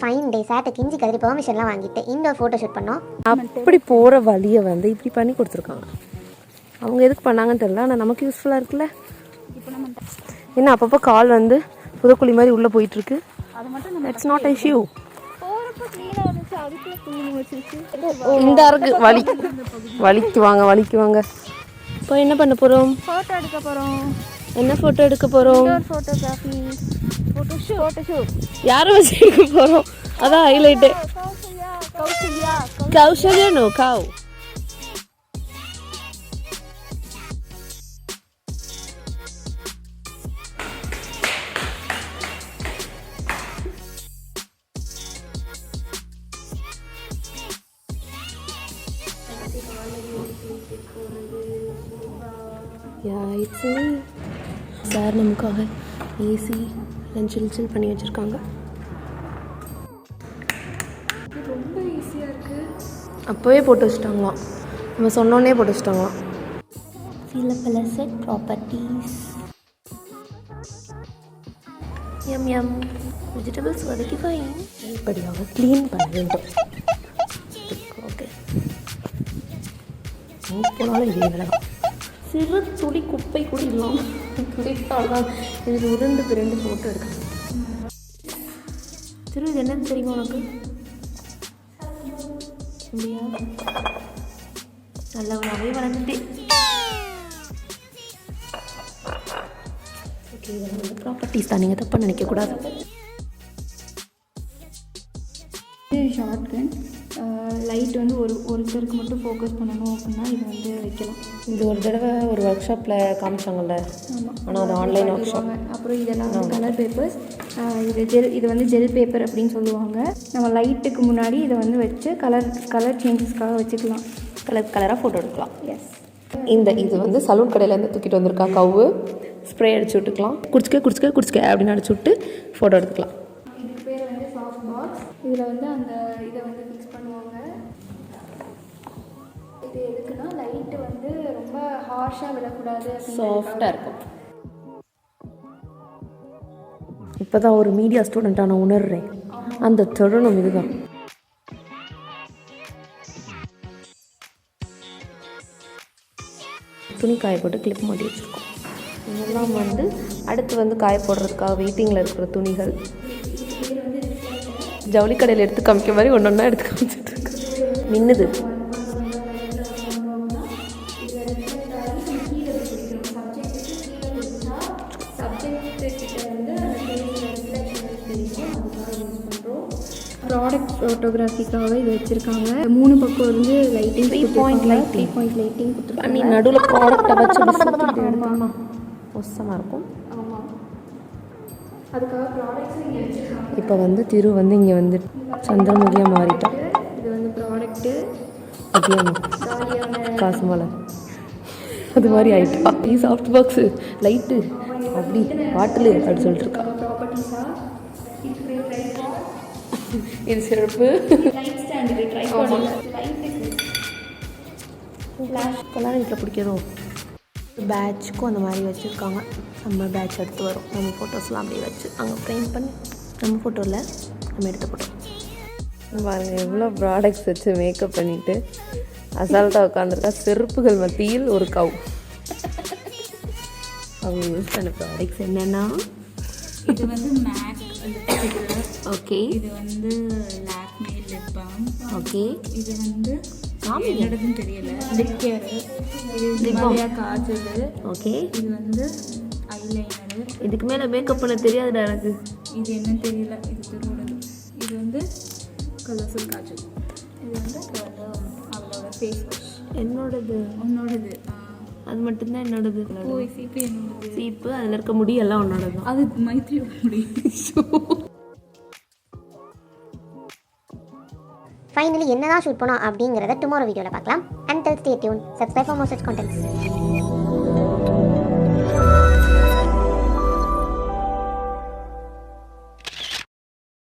Fine day சாட்டை கிஞ்சி கதிரி பெர்மிஷன்லாம் வாங்கிட்டு இந்த ஃபோட்டோ ஷூட் பண்ணோம். அப்படி போகிற வழியை வந்து இப்படி பண்ணி கொடுத்துருக்காங்க. அவங்க எதுக்கு பண்ணாங்கன்னு தெரியல, ஆனால் நமக்கு யூஸ்ஃபுல்லாக இருக்குல்ல. என்ன அப்பப்போ கால் வந்து புதக்குழி மாதிரி உள்ளே போயிட்டுருக்கு. It's not an issue. இந்த இருக்கு வலி வலிக்குவாங்க. இப்போ என்ன பண்ண போகிறோம்? ஃபோட்டோ எடுக்க போகிறோம். என்ன ஃபோட்டோ எடுக்க போகிறோம்? Photography, photoshoot. யாரை வச்சு எடுக்க போகிறோம்? அதான் ஹைலைட்டு. கௌசல்யா நோ கவ். சார் நமக்காக ஏசி சில் பண்ணி வச்சுருக்காங்க. ரொம்ப ஈஸியாக இருக்குது. அப்போவே போட்டு வச்சுட்டாங்களாம், நம்ம சொன்னோன்னே போட்டு வச்சுட்டாங்களாம். சில செட் ப்ராப்பர்ட்டிஸ் எம் வெஜிடபிள்ஸ் வதக்கி ஃபைன் இப்படியாக க்ளீன் பண்ண வேண்டும். ஓகே, போனாலும் இதே வேலை தான். சிறு துளி குப்பை கூட இல்லாமல் துடைத்தால்தான் எனக்கு உருண்டு பிறண்டு ஃபோட்டோ எடுக்கணும். திரு இது என்னன்னு தெரியுமா உனக்கு? இல்லையா? நல்லவனாகவே வளர்ந்துட்டேன். ஓகே, இதெல்லாம் வந்து ப்ராப்பர்ட்டிஸ் தான், நீங்கள் தப்பாக நினைக்கக்கூடாது. ஷார்ட் கன் லைட் வந்து ஒருத்தருக்கு மட்டும் ஃபோக்கஸ் பண்ணணும் அப்படின்னா இது வந்து வைக்கலாம். இது ஒரு தடவை ஒரு ஒர்க் ஷாப்பில் காமிச்சாங்கல்ல. ஆமாம், ஆனால் அது ஆன்லைன் ஒர்க் ஷாப். அப்புறம் இதெல்லாம் வந்து கலர் பேப்பர்ஸ். இது வந்து ஜெல் பேப்பர் அப்படின்னு சொல்லுவாங்க. நம்ம லைட்டுக்கு முன்னாடி இதை வந்து வச்சு கலர் சேஞ்சஸ்க்காக வச்சுக்கலாம். கலராக ஃபோட்டோ எடுக்கலாம். எஸ், இது வந்து சலூன் கடையிலேருந்து தூக்கிட்டு வந்திருக்கா கவு. ஸ்ப்ரே அடிச்சு விட்டுக்கலாம். குடிச்சுக்க அப்படின்னு அடிச்சு விட்டு ஃபோட்டோ எடுத்துக்கலாம். இதுக்கு பேர் வந்து சாஃப்ட் பாக்ஸ். இதில் வந்து அந்த இதை வந்து ஃபிக்ஸ் பண்ணுவாங்க. இது எதுக்குன்னா லைட்டு வந்து ரொம்ப ஹார்ஷாக விடக்கூடாது, சாஃப்டாக இருக்கும். இப்போ தான் ஒரு மீடியா ஸ்டூடெண்ட்டாக நான் உணர்றேன். அந்த தருணம் இதுதான். துணி காய போட்டு கிளிப் மாட்டி வச்சுருக்கோம். இதெல்லாம் வந்து அடுத்து வந்து காய போடுறதுக்காக வெயிட்டிங்கில் இருக்கிற துணிகள். ஜவுளி கடையில் எடுத்து காமிக்க மாதிரி ஒன்று ஒன்றா எடுத்து காமிச்சிட்ருக்கு. மின்னுது. ப்ராடக்ட் ஃபோட்டோகிராஃபிக்காக இது வச்சுருக்காங்க. 3 பக்கம் வந்து லைட்டிங், 3 பாயிண்ட் லைட்டிங் கொடுத்துருக்காங்க. நடுவில் ப்ராடக்டை வச்சு எடுத்தோம்னா மோசமாக இருக்கும். ஆமாம், அதுக்காக ப்ராடக்ட்ஸ் இங்கே வச்சுருக்காங்க. இப்போ வந்து திரு வந்து இங்கே வந்து சந்திரமுகியாக மாறிட்டோம். இது வந்து ப்ராடக்ட்டு காசு மலை அது மாதிரி ஆகிட்டா. சாஃப்ட் பாக்ஸு, லைட்டு, அப்படி பாட்டிலு அப்படி சொல்லிட்டு இருக்கா. ப்ராப்பர்ட்டிஸாக இது சிறப்பு. லைட் ஸ்டாண்டுக்கு ட்ரை பண்ணுங்க. லைட்டுக்கு ஃப்ளாஷ் கலர் வீட்டில் பிடிக்கிறோம். பேட்சுக்கும் அந்த மாதிரி வச்சுருக்காங்க. நம்ம பேட்ச் எடுத்து வரும். நம்ம ஃபோட்டோஸ்லாம் அப்படியே வச்சு அங்கே ஃப்ரேம் பண்ணி நம்ம ஃபோட்டோவில் நம்ம எடுத்த ஃபோட்டோ பாருங்கள். எவ்வளோ ப்ராடக்ட்ஸ் வச்சு மேக்கப் பண்ணிவிட்டு அசால்ட்டாக உட்காந்துருக்கா. செருப்புகள் மத்தியில் ஒரு கவ். அவங்க யூஸ் பண்ண ப்ராடக்ட்ஸ் என்னென்னா, இது வந்து மேக் ஓகே, இது வந்து லாக்மே லிப் பாம். ஓகே, இது வந்து என்னதுன்னு தெரியல, லிப் கேர். இது ஹிமாலயா காஜல். ஓகே, இது வந்து ஐலைனரு. இதுக்கு மேலே மேக்கப் பண்ண தெரியாதுடா எனக்கு. இது என்ன தெரியல, இது தெருவுடது. இது வந்து கலர்ஃபுல் காஜல். இது வந்து அவளோட ஃபேஸ் வாஷ். என்னோடது உன்னோடது அது மட்டும்தான் என்னோடது. சீப்பு என்னோடது. சீப்பு அதில் இருக்க முடியெல்லாம் உன்னோடது தான். அது மைத்ரியோட முடியும். ஃபைனலி என்னதான் ஷூட் பண்ணோம் அப்படிங்கிறத டுமாரோ வீடியோவில் பார்க்கலாம். Until stay tuned. Subscribe for more such contents.